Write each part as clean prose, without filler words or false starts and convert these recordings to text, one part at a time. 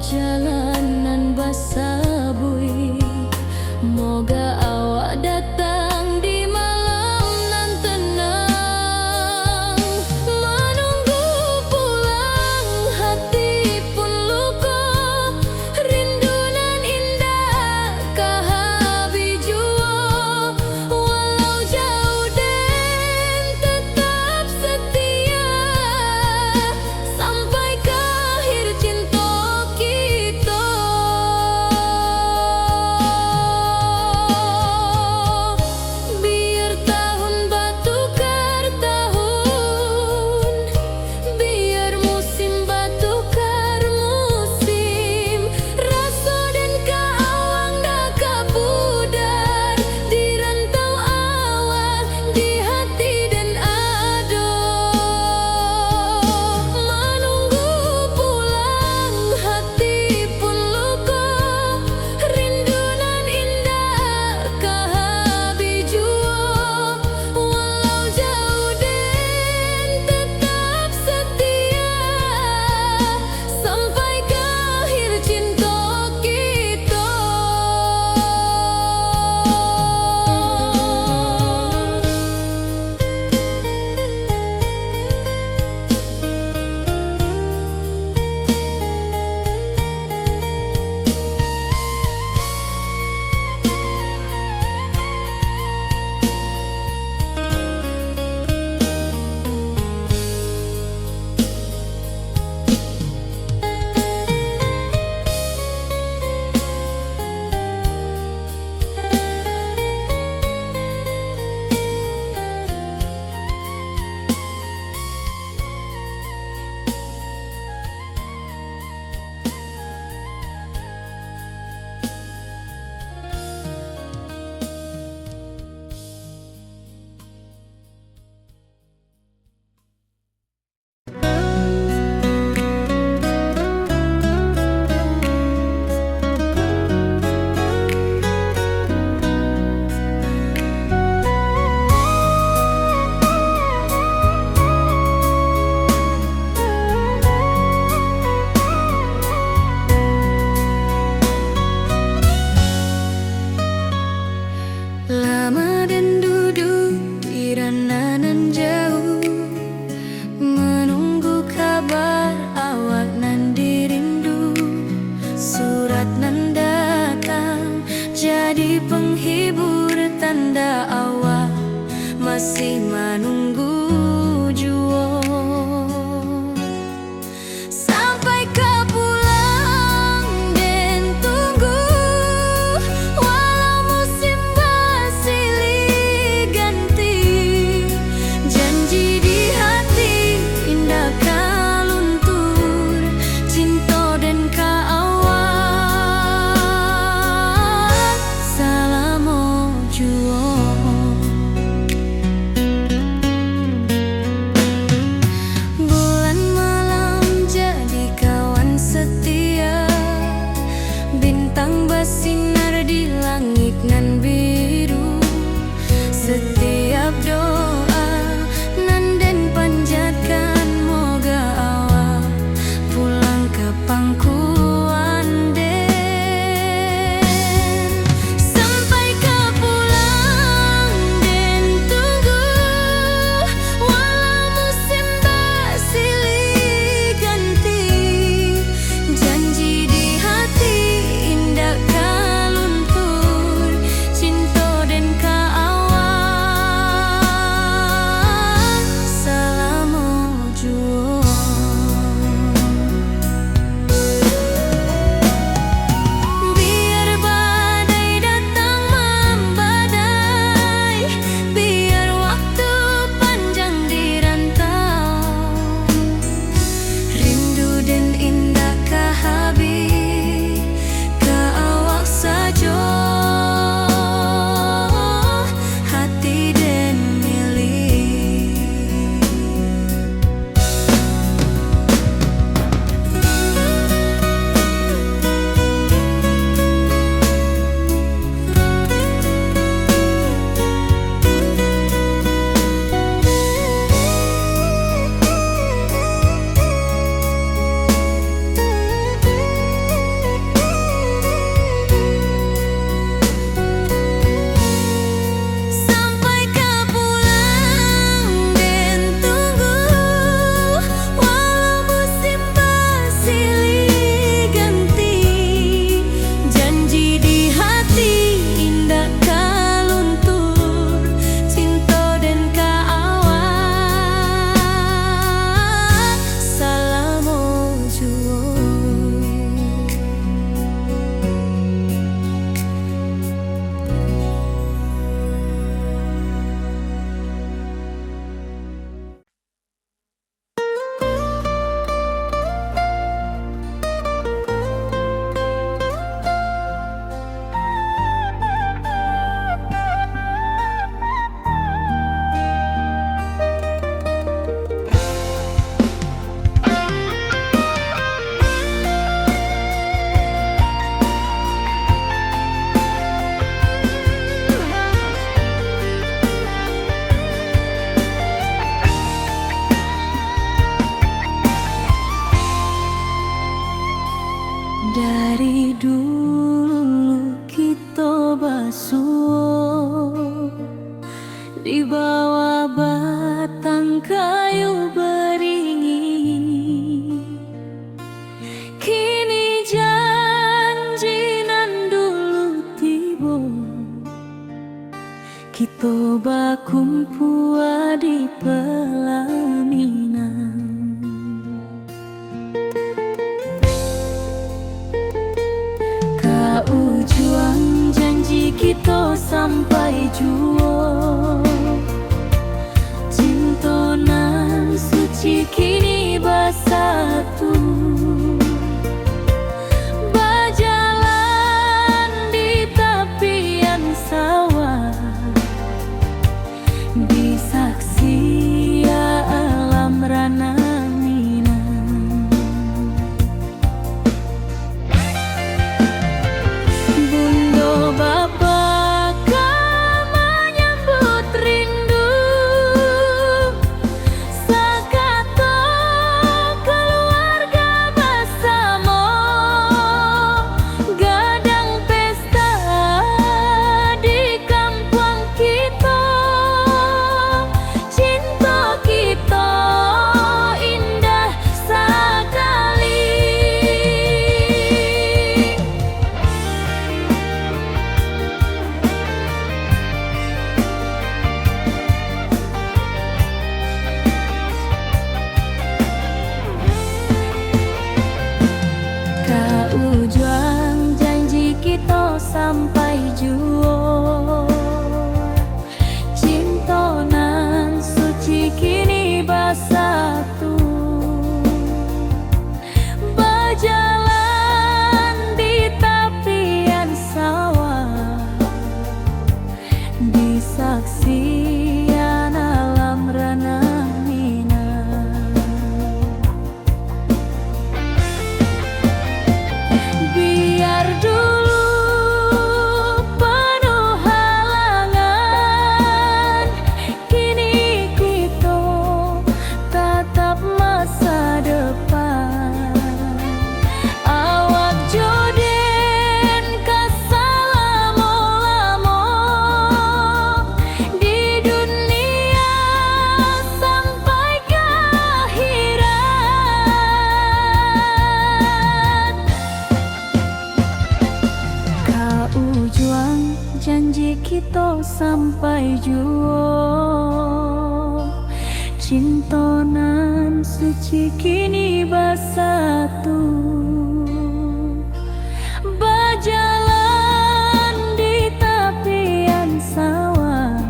jalanan basabui, moga awak datang di malam nan tenang. Menunggu pulang hati pun luka, rindu nan indah kahabi jua. Walau jauh dan tetap setia, sampai ke akhir cinta kita. Biar tahun batukar tahun, biar musim batukar musim, rasa dan kaawang dah kapudar di rantau awal di hati dan ado. Menunggu pulang hati pun luka, rindu nan indah kahabi jua. Walau jauh dan tetap setia, sampai ke akhir cinta kita. Lama dan duduk di rananan jauh, menunggu kabar awak nan dirindu. Surat nan datang jadi penghibur, tanda awak masih menunggu jua. Sampai ke pulang dan tunggu, walau musim silih ganti, janji di hati indah kaluntur, cinta dan kaawak salam jua. Dari dulu kita basuh di bawah batang kayu beringin. Kini janji nan dulu tiba, kita bakumpul di pelaminan. Kau juang janji kita sampai jua, cinta nan suci kini bersatu. Berjalan di tepian sawah, di saksi alam rana Minang. Bunda Bapa kau menyambut rindu, sekata keluarga bersama, gadang pesta di kampung kita. Cinta kita indah sekali. Kau juang janji kita sampai jua, cinta nan suci kini bersatu. Berjalan di tepian sawah, di saksian alam rana Minang. Biar dulu penuh halangan, kini kita tatap masa depan. Awak joden kesalamo-lamo di dunia sampai ke akhirat. Kau juang janji kita sampai jua, cinta nan suci kini bersatu. Berjalan di tepian sawah,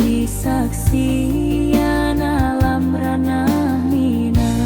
di saksian alam rana Minang.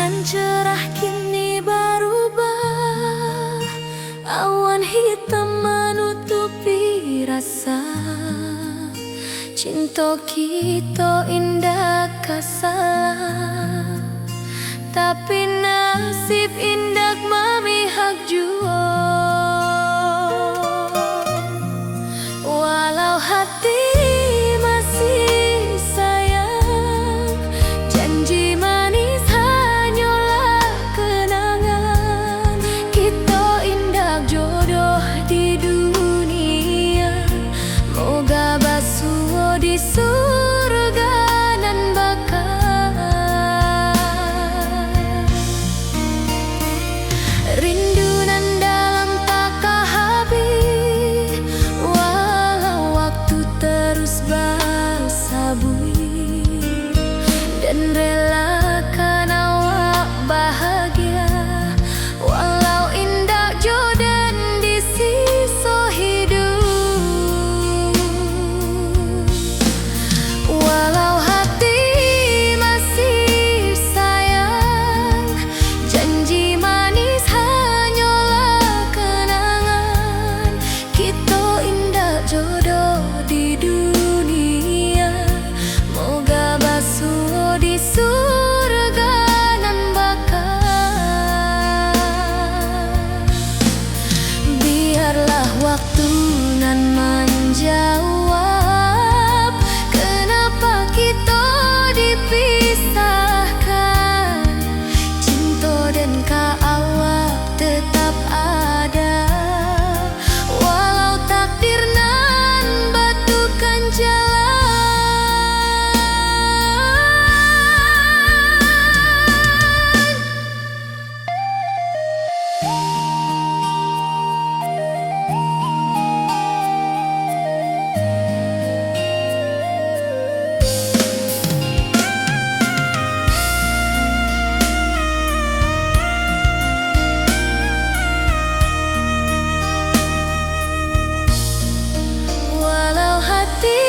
Nan cerah kini berubah, awan hitam menutupi rasa. Cinta kita indah kasalah, tapi nasib indah memihak jua. Walau hati masih sayang, janji manis hanyalah kenangan. Kita indah jodoh di dunia, moga basuh di surga nan bakal. Rindu nan dalam tak habis, walau waktu terus bersabui, dan relakan awak bahagia, walau indah jodan di sisa hidup. Walau hati masih sayang, janji manis hanyalah kenangan. Kita indah jodoh di dunia, moga basuh di surga nan bakal. Biarlah waktu nan menjawab, kenapa kita dipisahkan. Cinta dan awak tetap ada, walau takdir nan batukan jalan. Walau hati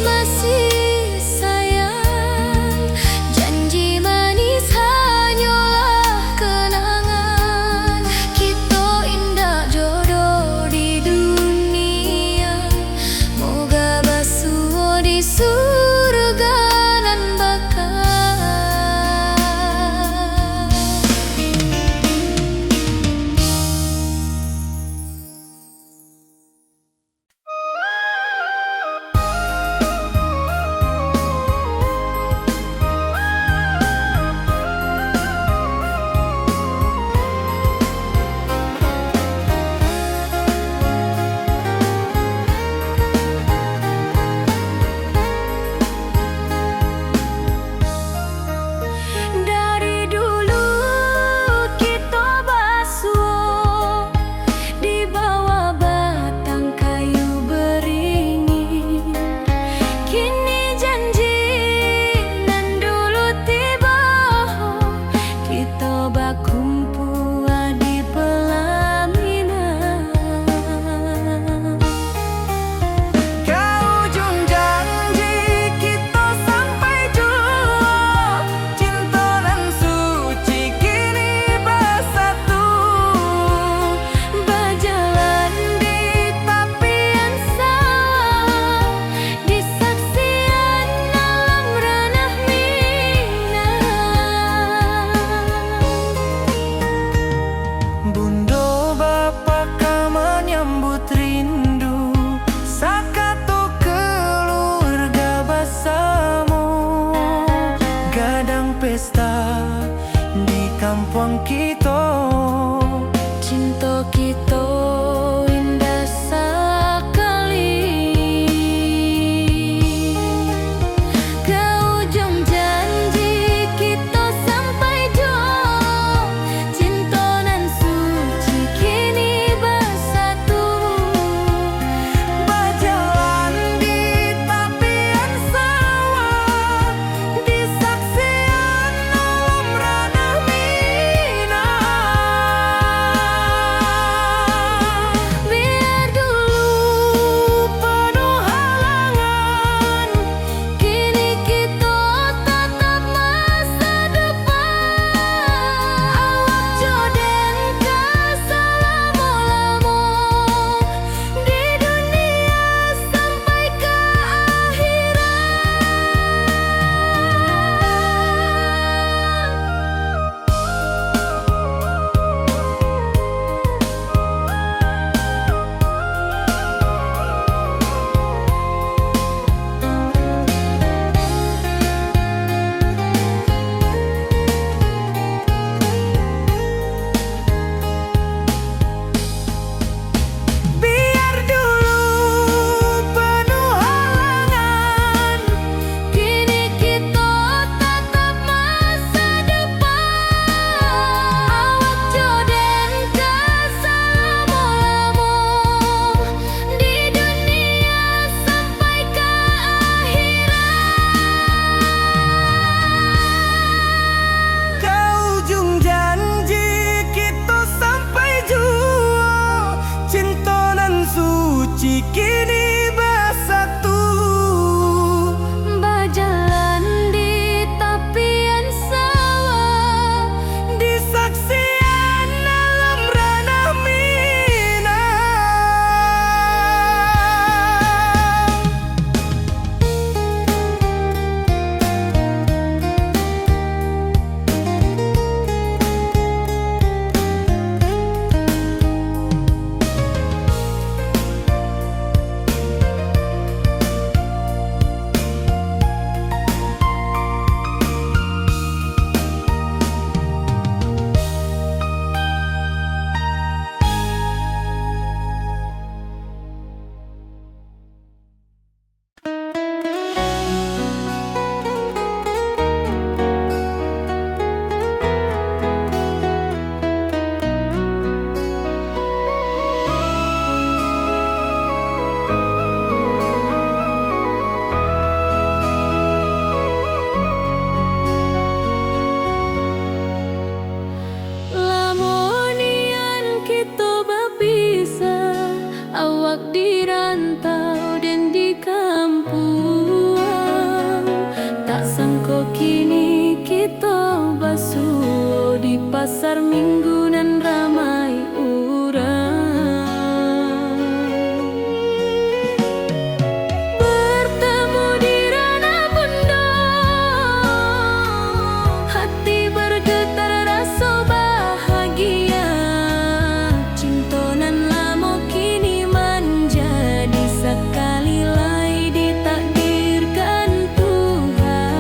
masih sayang, janji manis hanyalah kenangan. Kita indah jodoh di dunia, moga basuh di surga nan bakal. Dari dulu kita basuh di bawah batang kayu beringin. Kini janji nan dulu tiba, kita berkumpul di pelaminan. Ke ujung janji kita sampai jua, cinta dan suci kini bersatu. Berjalan di tapian sawah, di saksian alam ranah Minang. Bundo bapa ka menyambut rindu, sakatu keluarga bersama. Gadang pesta di kampung kita, Cinta kita indah sekali. Ke ujung janji kita sampai jua, cinta nan suci kini bersatu. berjalan di tapian sawah, di saksian alam ranah Minang. pasar minggu nan ramai urang. Bertemu di ranah pondok, hati bergetar rasa bahagia. Cinta nan lama kini menjadi sekali lagi ditakdirkan Tuhan.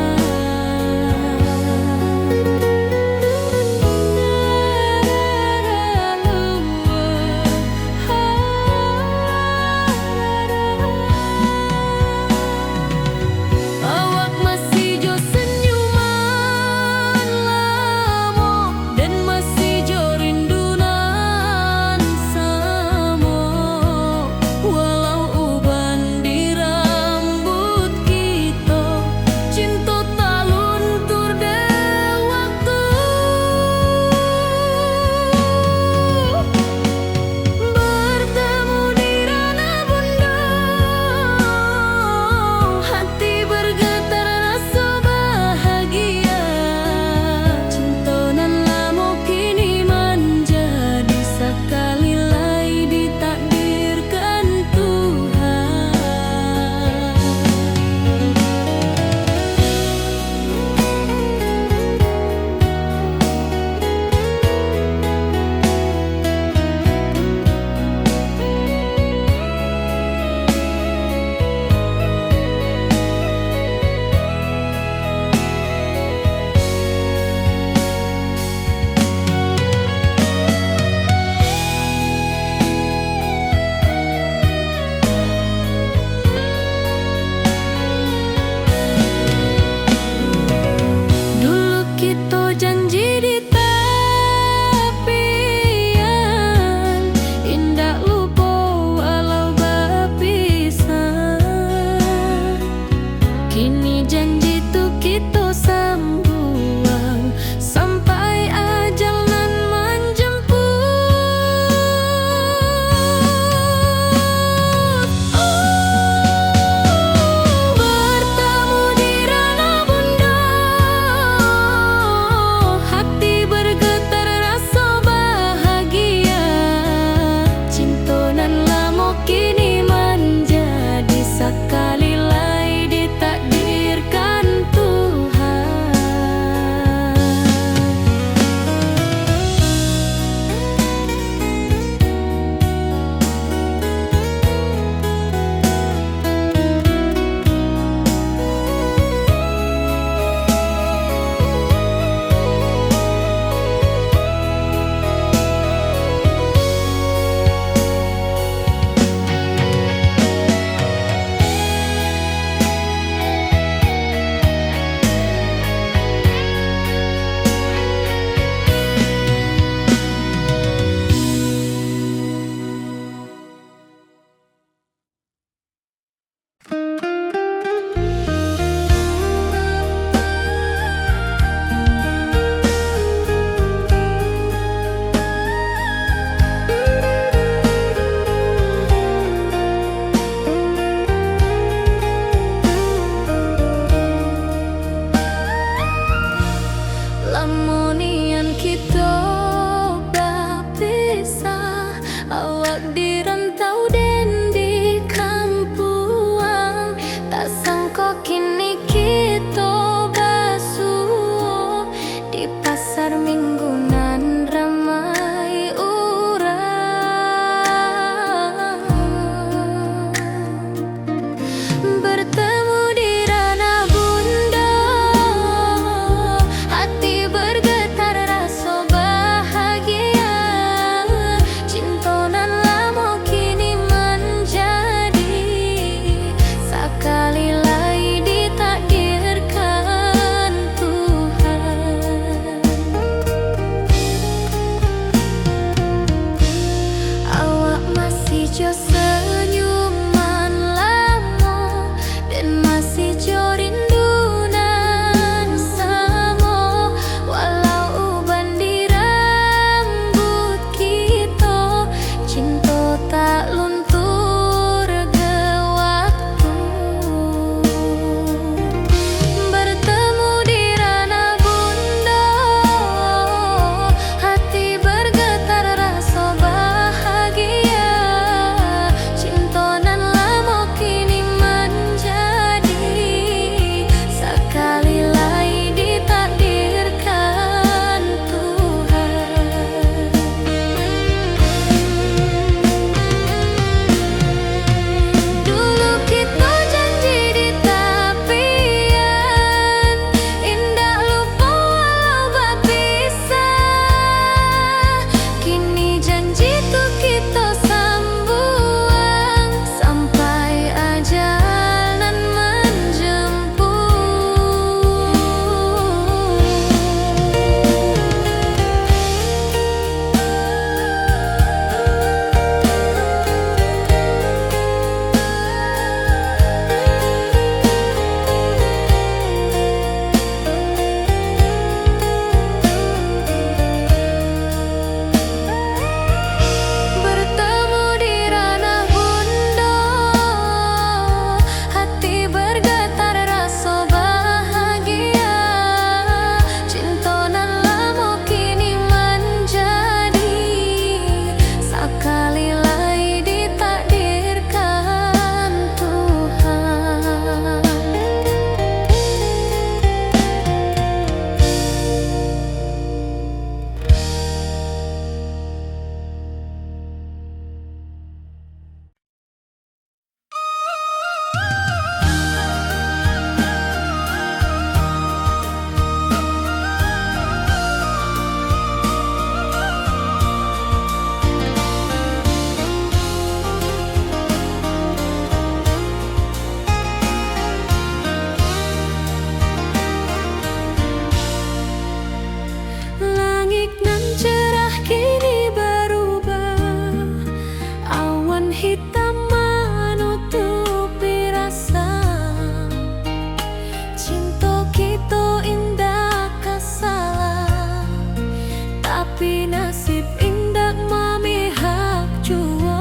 tapi nasib indak memihak jua.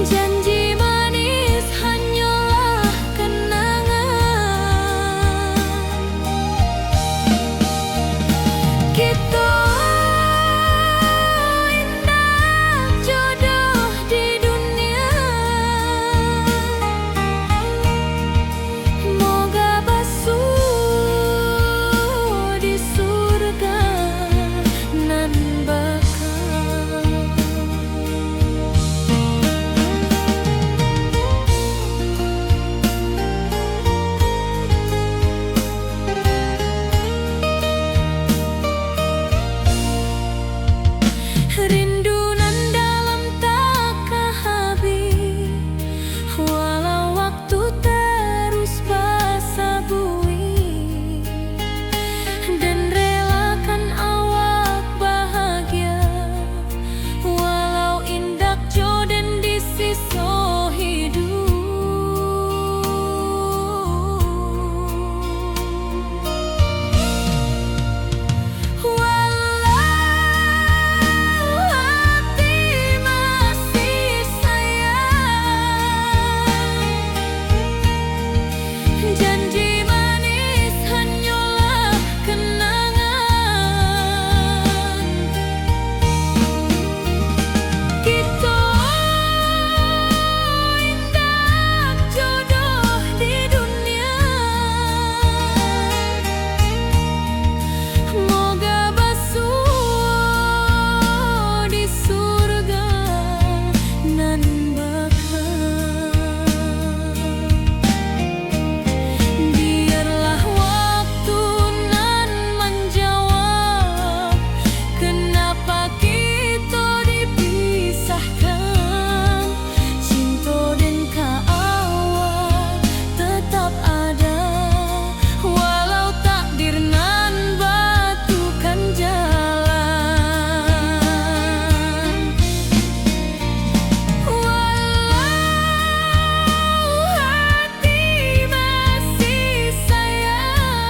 Janji manis hanyalah kenangan. Kita indah jodoh di dunia. Moga basuh di surga nan bakal. Rindu nan dalam tak habis, walau waktu terus basa bui, dan relakan awak bahagia, walau indak jodoh di sisa hidup. Janji manis hanyalah kenangan. Kita indah jodoh di dunia. Moga basuh di surga nan bakal. Biarlah waktu nan menjawab kenapa kita dipisahkan. Cinta dan kaawak tetap ada, walau takdir nan batukan jalan. Walau hati masih sayang,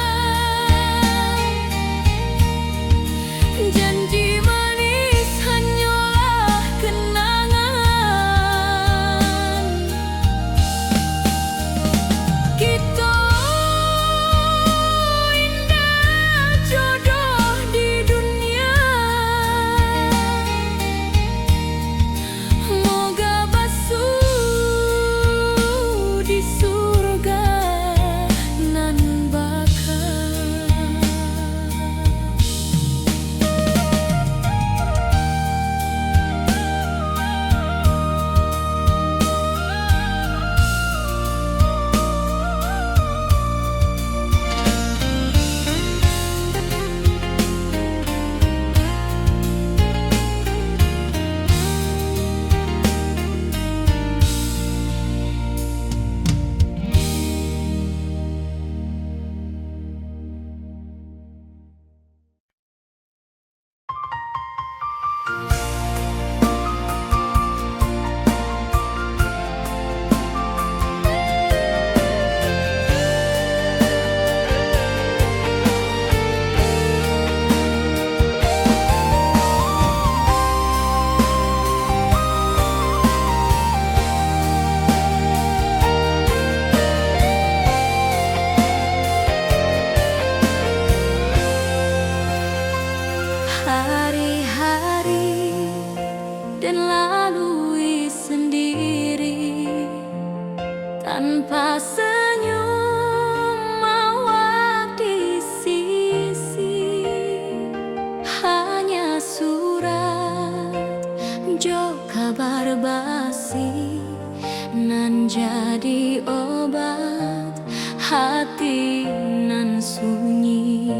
janji manis hanyalah kenangan. Kita indah jodoh di dunia. Moga basuh di surga nan bakal. Hari-hari dan lalui sendiri tanpa senyum awak di sisi. Hanya surat jo kabar basi nan jadi obat hati nan sunyi.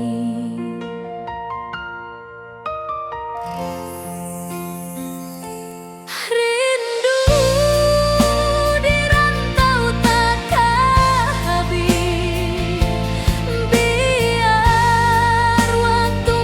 Biar waktu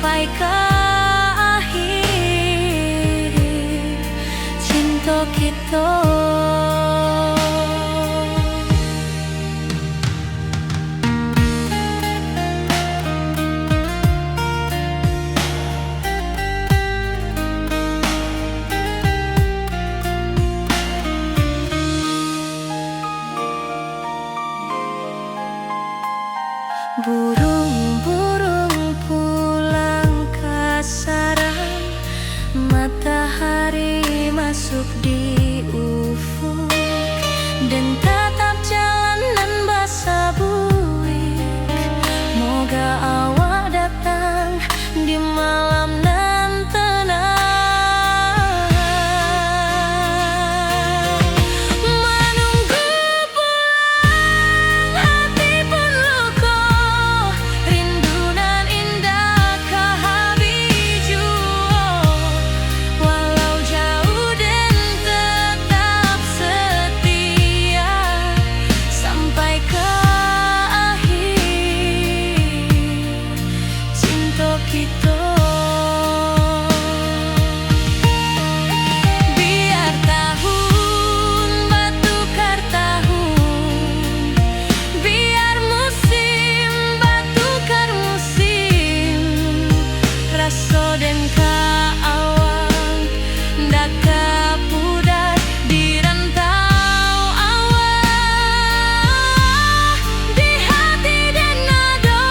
sampai ke akhir cinta kita. Burung-burung pulang ke sarang, matahari masuk di ufuk, dan tatap jalanan basah buik. Moga awak datang di malam nan tenang. Menunggu pulang hati pun luka, rindu nan indah kehabiju. Walau jauh dan tetap setia sampai ke akhir cinta kita. Biar tahun batukar tahun, biar musim batukar musim, rasa dan kaawang dak kapudar di rantau awak, di hati dan nado.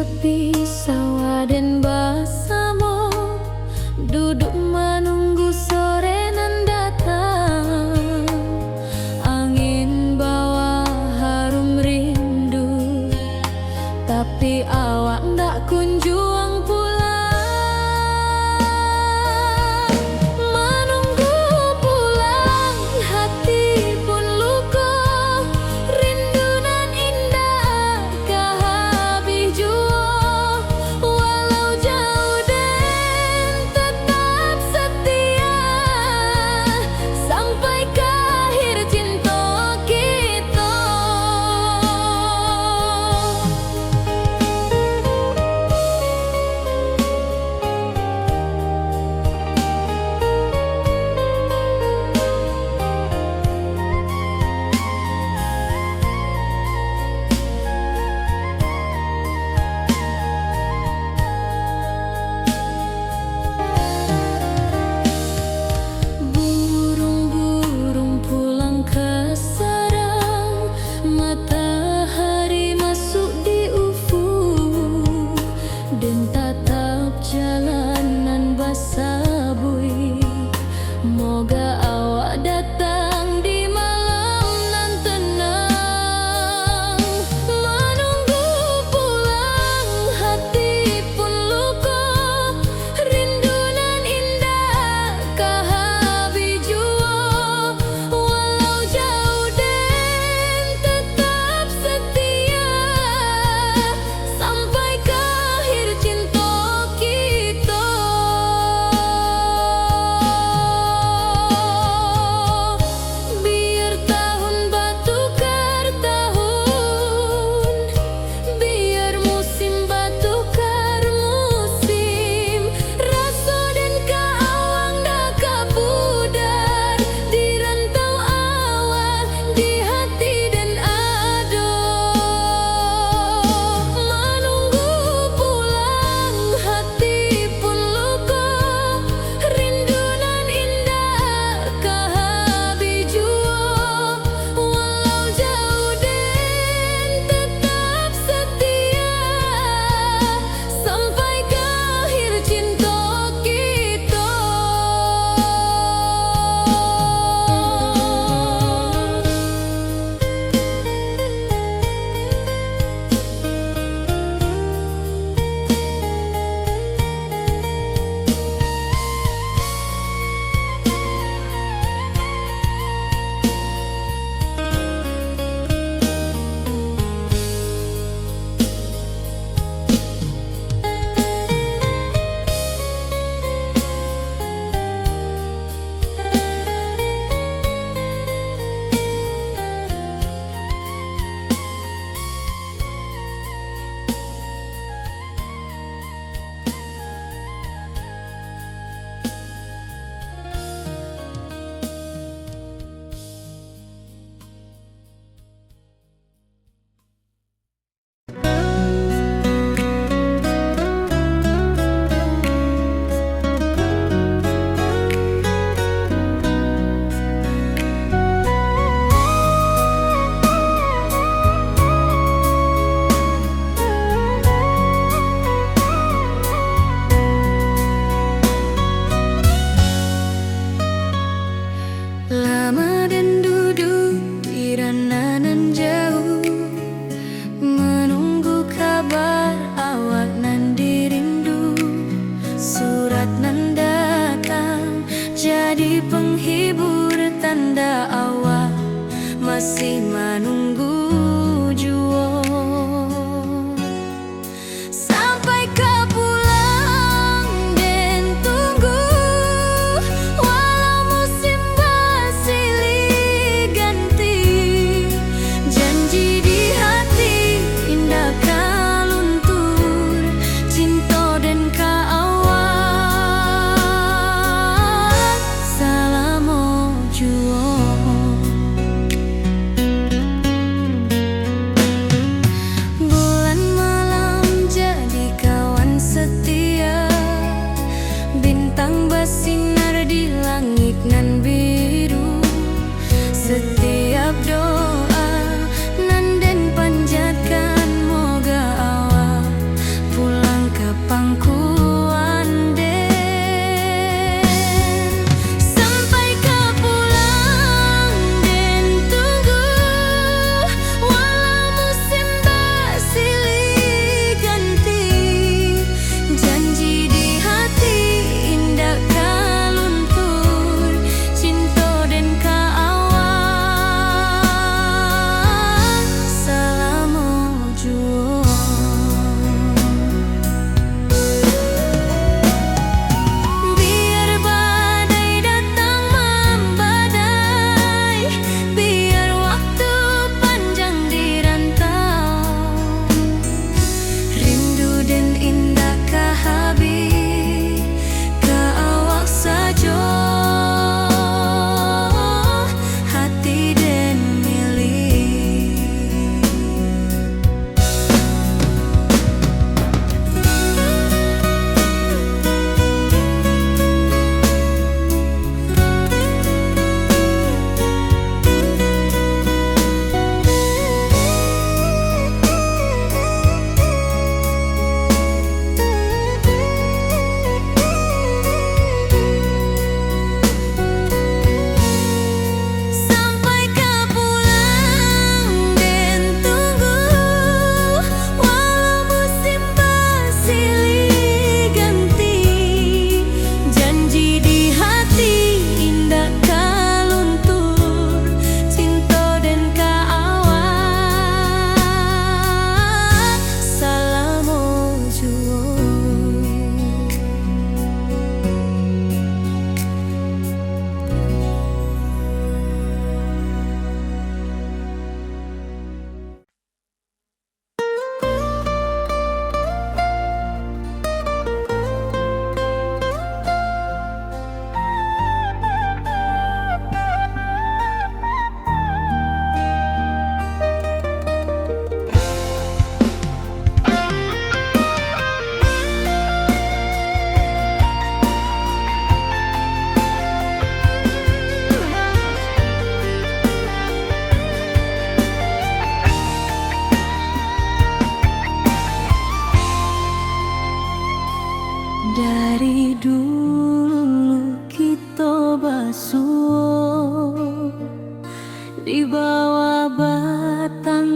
tepi sawah dan bersama duduk menunggu sore nan datang. Angin bawa harum rindu, tapi awak ndak kunjung pulang. Menunggu pulang hati pun luka, rindu nan indah kah habis jua. Walau jauh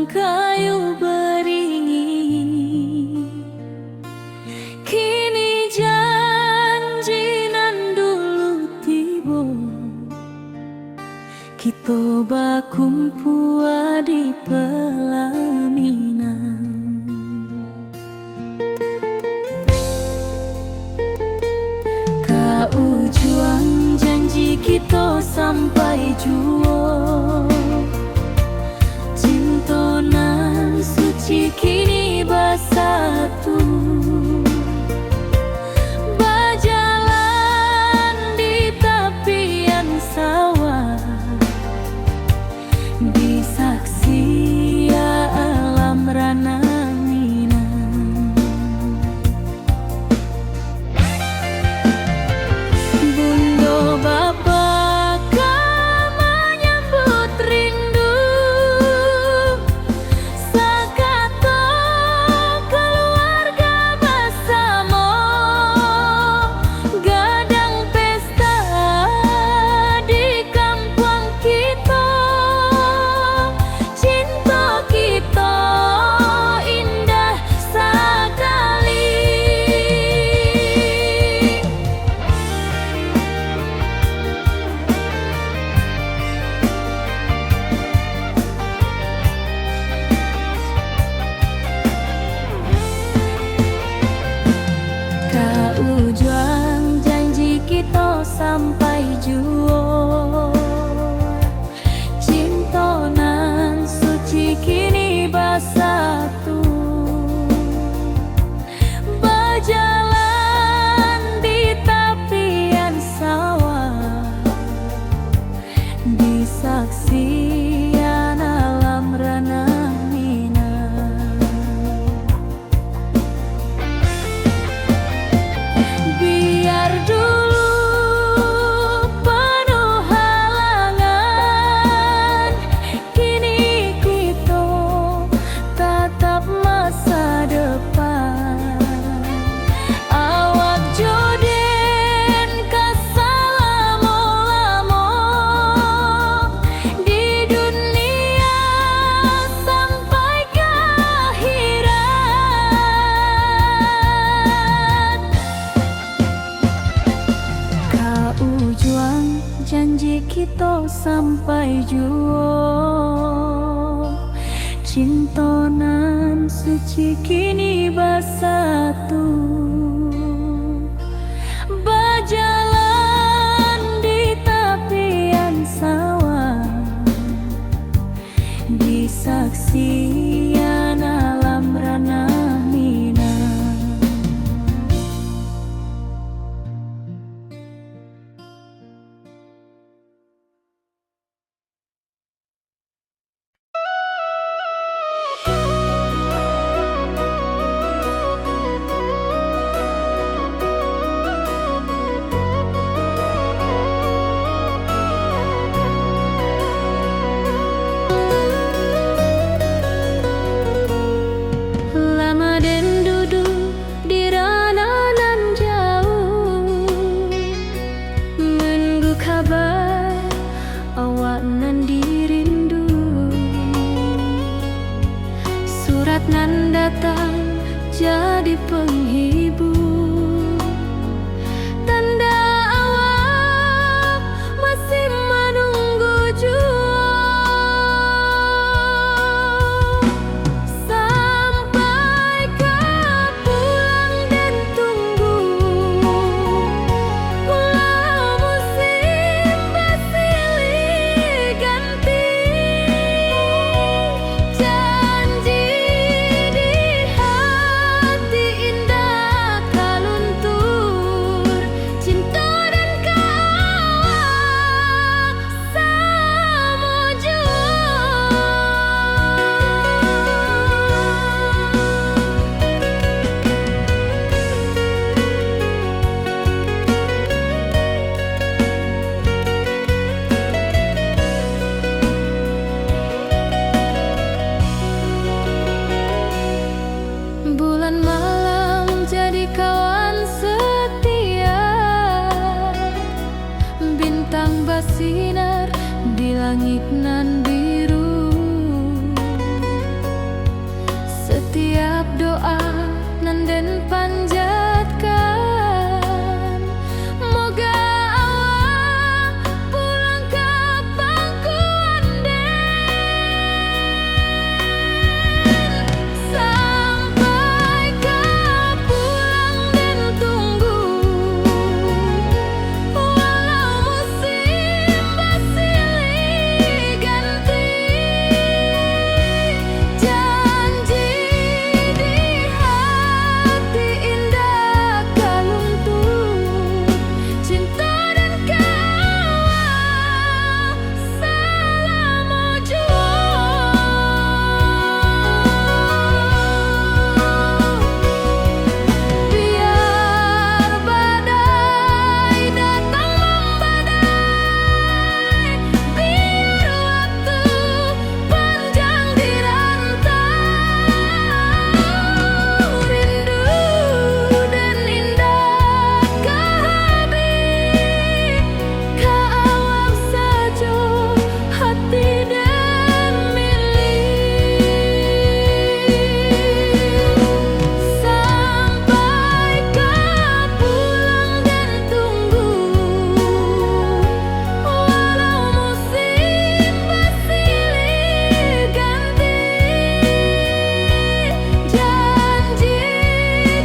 kayu beringin, kini janji nan dulu tiba, kita bakumpul di pelaminan. Kau juang janji kita sampai jua, cinta nan suci kini bersatu, berjalan di tepian sawah, disaksi alam rana Minang. Bunda bapa menyambut rindu, sekata keluarga bersama, gadang pesta di kampung kita, cinta kita indah sekali. Kau juang janji kita sampai jua, cinta nan suci kini bersatu, berjalan di tepian sawah, disaksikan alam rana Minang. Biar dulu penuh halangan, kini kita tatap masa depan. Awak joden kesalamo-lamo di dunia sampai ke akhirat. Kau juang janji kita sampai jua, cinta nan suci kini bersatu, berjalan di tepian sawah, disaksikan alam rana Minang. Lama den duduk di ranah nan jauh, menunggu kabar awak nan dirindu. Surat nan datang jadi penghibur, tanda awak masih menunggu jua. Sampai ke pulang dan tunggu, pulau musim bersilih ganti, janji di hati indah kaluntur, cinta dan kawak sama jua. Bulan malam jadi kawan setia, bintang bersinar di langit nan biru. pangapunten dan panjatkan, moga awak pulang ke pangkuan sampai ke pulang dan tunggu, walau musim bersilih ganti, janji di hati indah kaluntung, cinta dan kawal selama biar badai datang membadai, biar waktu panjang dirantau, rindu dan indah kehabis, kawal saja hati dan milik, sampai ke pulang dan tunggu, walau musim bersilih ganti, janji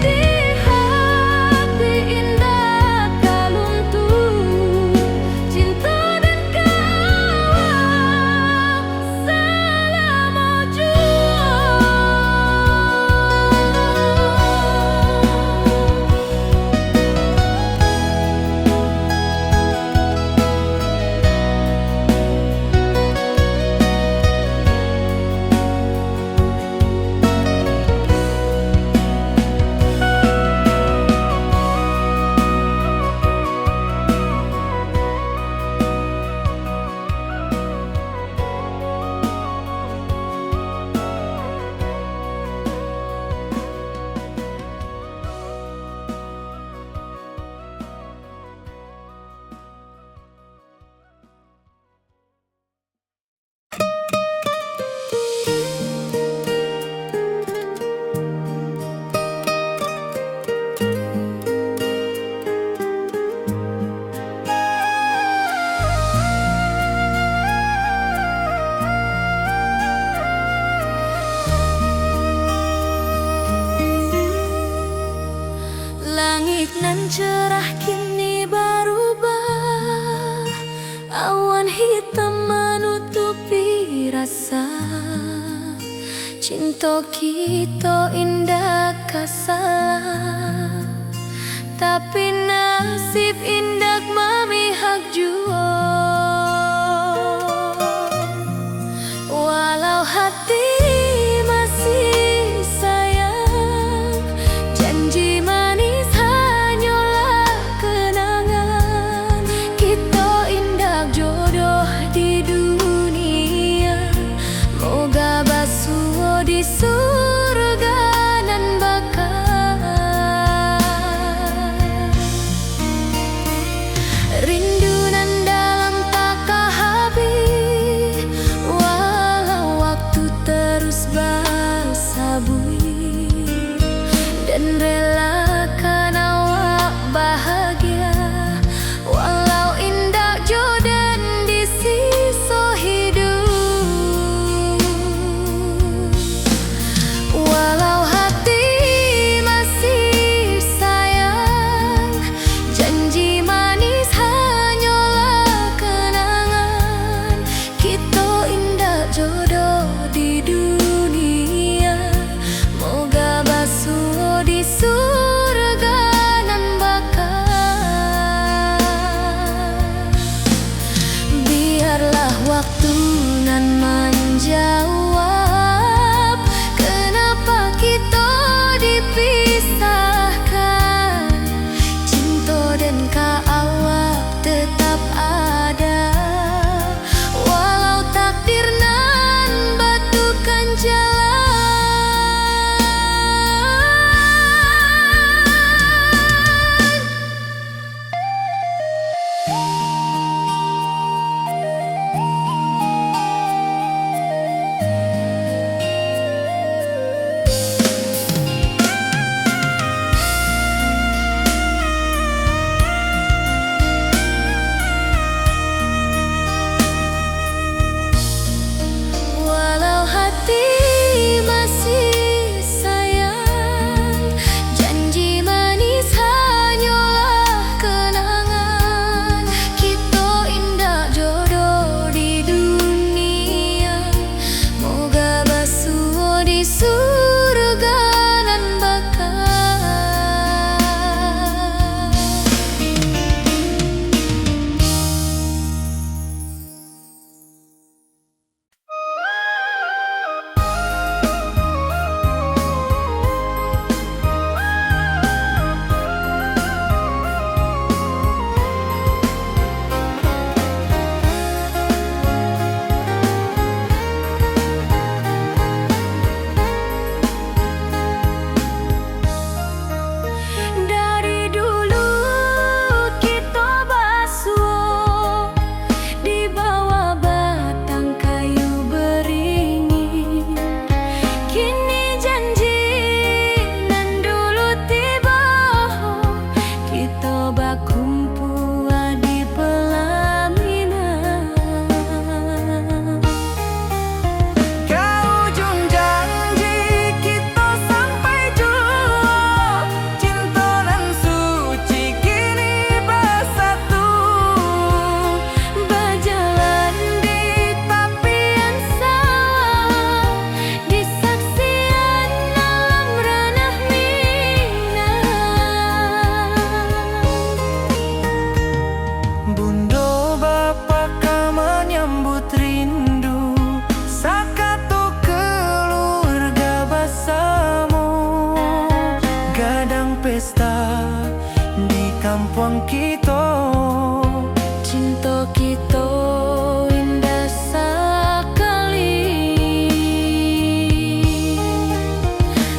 di hati indah kaluntung, cinta dan kawal selama langit nan cerah kini berubah, awan hitam menutupi rasa, cinta kita indah kasalah, tapi nasib indah memihak jua, walau hati masih sayang, janji manis hanyalah kenangan, kita indah jodoh di dunia, moga basuh di surga nan bakal, rindu nan dalam tak habis, walau waktu terus bersabui, dan relakan awak bahagia, walau indah jodan di sisa hidup, walau hati masih sayang, janji manis hanyalah kenangan, kita indah jodoh di dunia, moga basuh di surga pesta di kampung kita. Cinta kita indah sekali.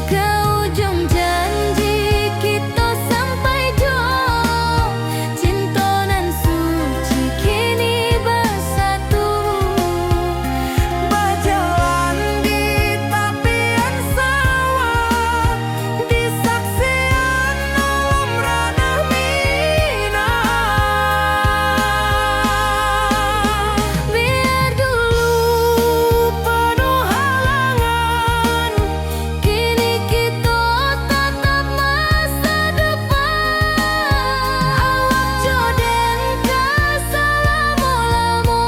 Ke ujung janji kita sampai jauh. Cinta nan suci kini bersatu. Berjalan di tepian sawah, di saksian alam ranah Minang. Biar dulu penuh halangan, kini kita tatap masa depan. Awak joden keselamo-lamo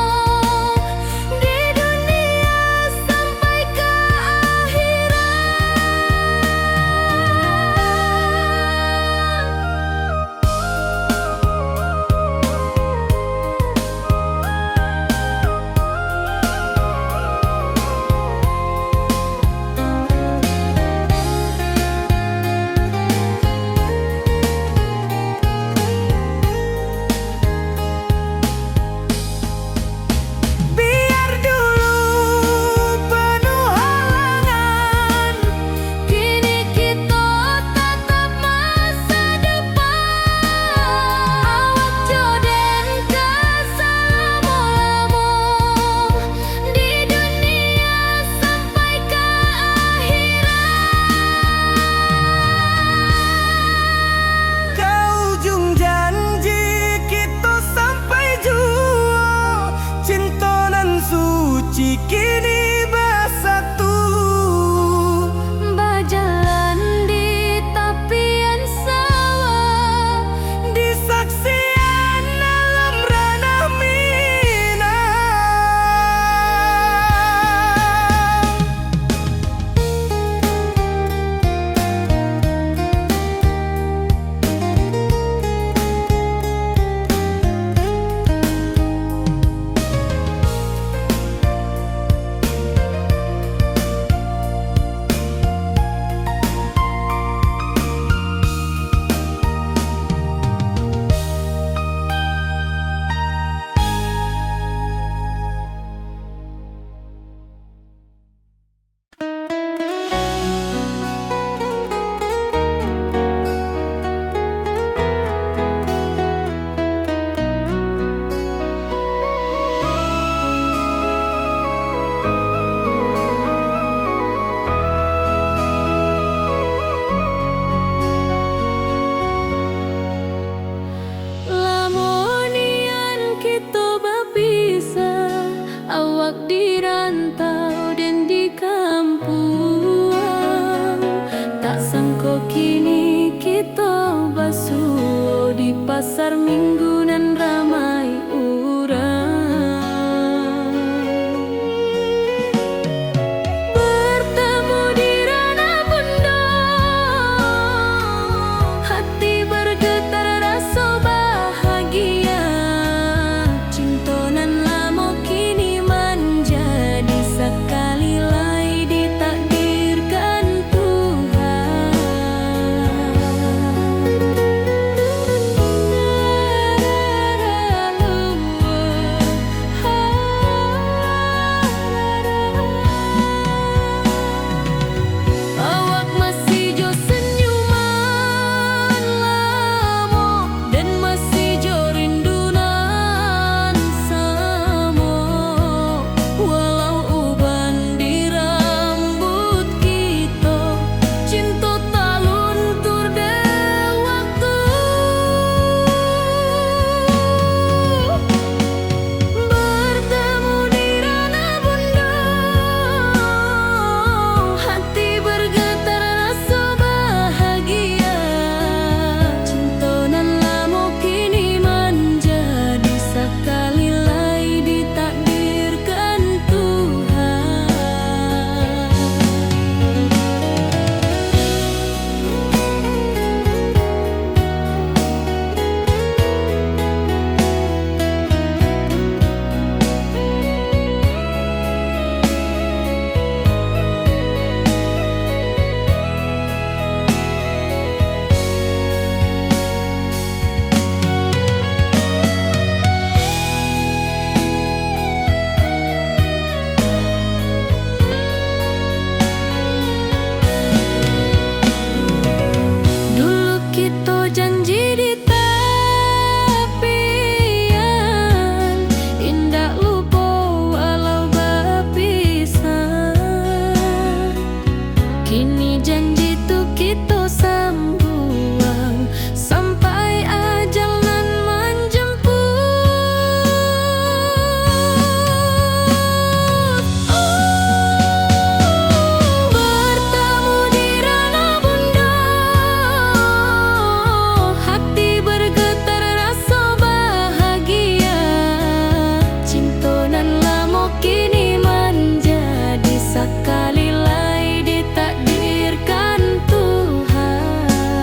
di dunia sampai ke Biar dulu penuh halangan, kini kita tatap masa depan. Awak joden keselamo-lamo di dunia sampai ke ke ujung janji kita sampai jua. Cinta nan suci kini bersatu. berjalan di tepian sawah. Di saksian alam ranah Minang. Lamonian kita berpisah, awak di rantau dan di kampung. Tak sangka kini kita basuh di pasar minggu nan ramai urang. Bertemu di ranah bunda, hati bergetar rasa bahagia. Cinta nan lama kini menjadi sekali lagi ditakdirkan Tuhan. Ni janji tu kita sambuang sampai ajal nan menjemput. Bertemu di ranah bunda, hati bergetar rasa bahagia. Cinta nan lama kini menjadi sekali lai ditakdirkan Tuhan.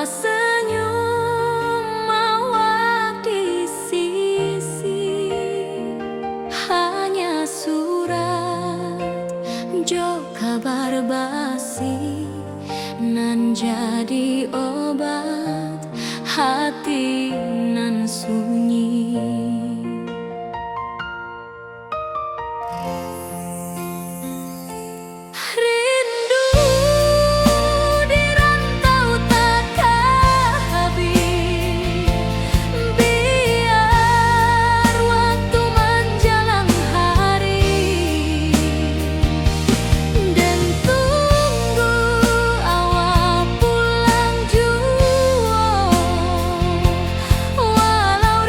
senyum awak di sisi, hanya surat jo kabar basi nan jadi obat hati nan sunyi. Rindu di rantau takkan habis, biar waktu menjelang hari, dan tunggu awak pulang jua, walau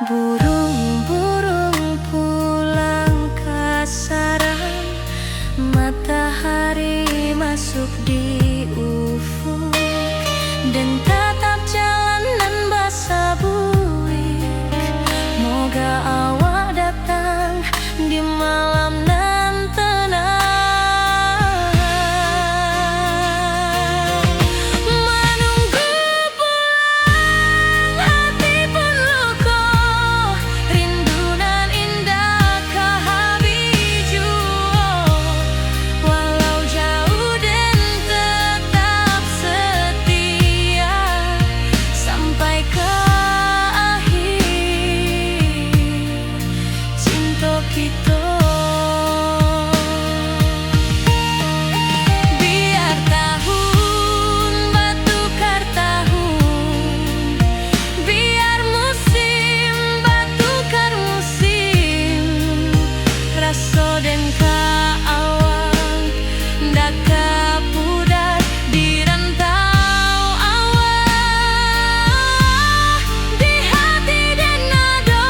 Burung-burung pulang ke sarang, matahari masuk di ufuk, dan tatap jalanan basah buik. Moga awak datang di malam nan tenang. Menunggu pulang hati pun luka, rindu nan indah ke habiju. Walau jauh dan tetap setia sampai ke akhir cinta kita. Biar tahun batukar tahun, biar musim batukar musim, rasa dan kaawak ndak kapudar di rantau awak, di hati dan nada.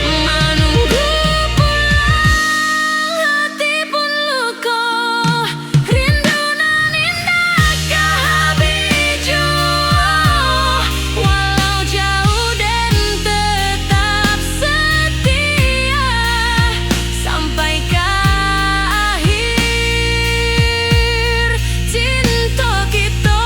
Menunggu pulang hati pun luka, rindu nan indah ke habiju. Walau jauh dan tetap setia sampai ke akhir cinta kita.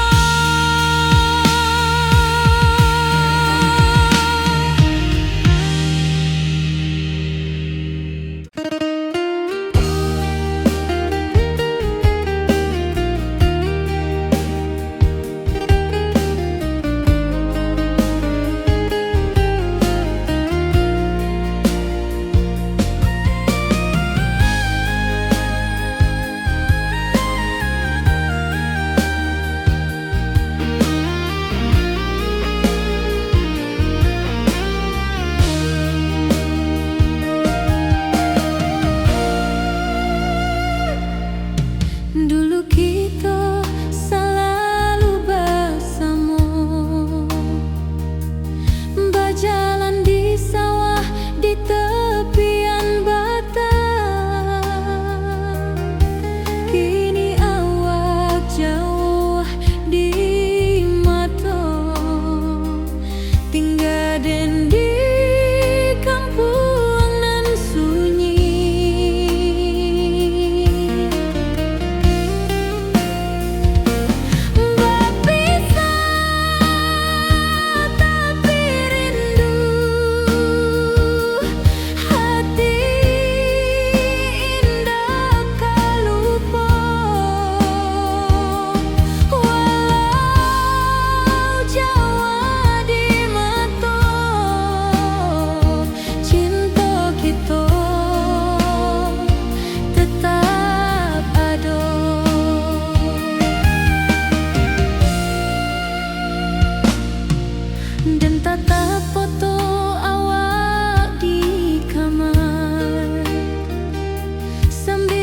Dulu kita selalu bersama, berjalan di sawah di tepian batang. Kini awak jauh di mata, tinggal dan di kampung nan sunyi. Berpisah tapi rindu, hati indah tak lupa. Walau jauh di mata, cinta kita tetap ada. Dan tatap foto awak di kamar sambil